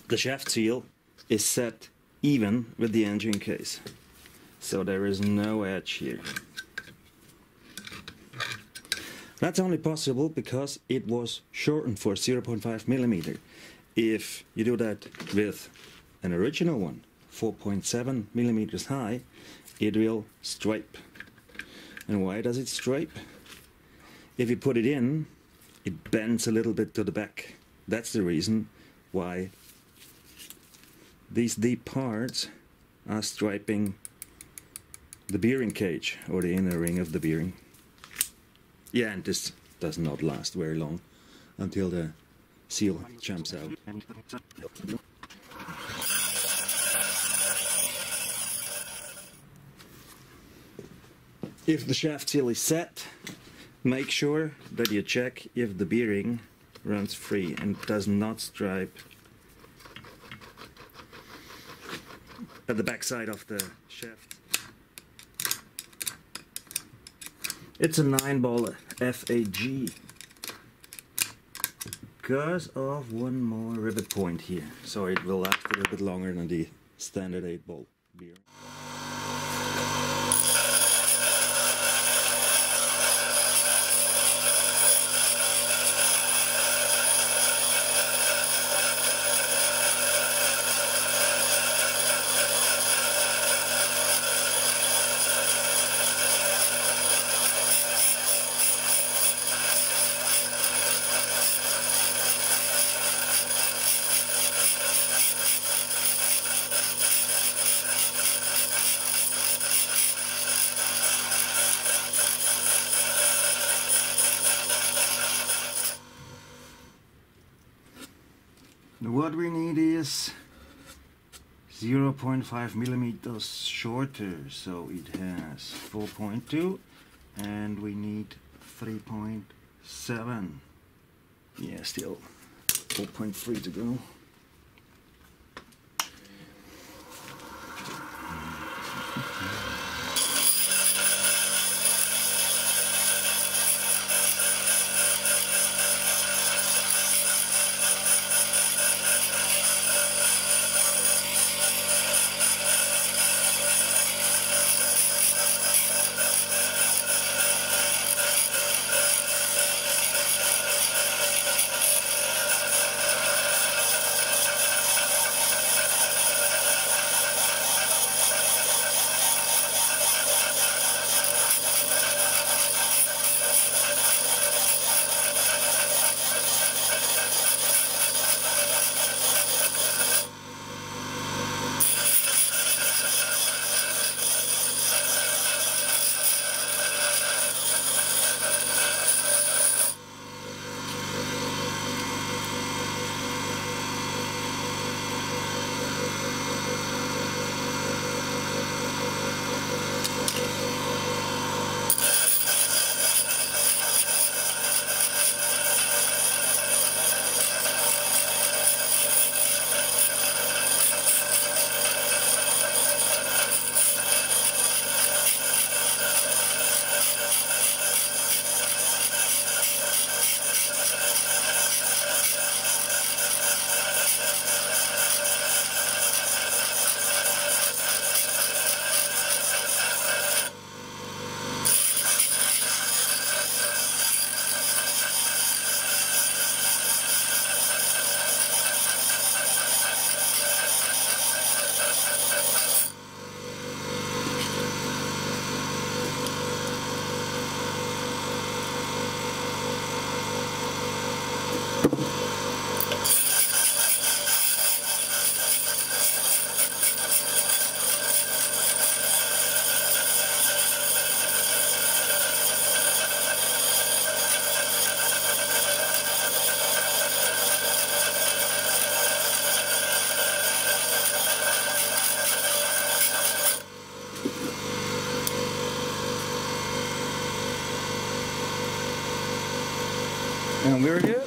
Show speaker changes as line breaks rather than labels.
The shaft seal is set even with the engine case, so there is no edge here. That's only possible because it was shortened for 0.5 millimeter. If you do that with an original one, 4.7 millimeters high, it will stripe. And why does it stripe? If you put it in, it bends a little bit to the back. That's the reason why these deep parts are striping the bearing cage, or the inner ring of the bearing. Yeah, and this does not last very long until the seal jumps out. If the shaft seal is set, make sure that you check if the bearing runs free and does not stripe at the back side of the shaft. It's a 9-ball FAG because of one more rivet point here, so it will last a little bit longer than the standard 8-ball bearing. What we need is 0.5 millimeters shorter, so it has 4.2 and we need 3.7. Yeah, still 4.3 to go. And we're here.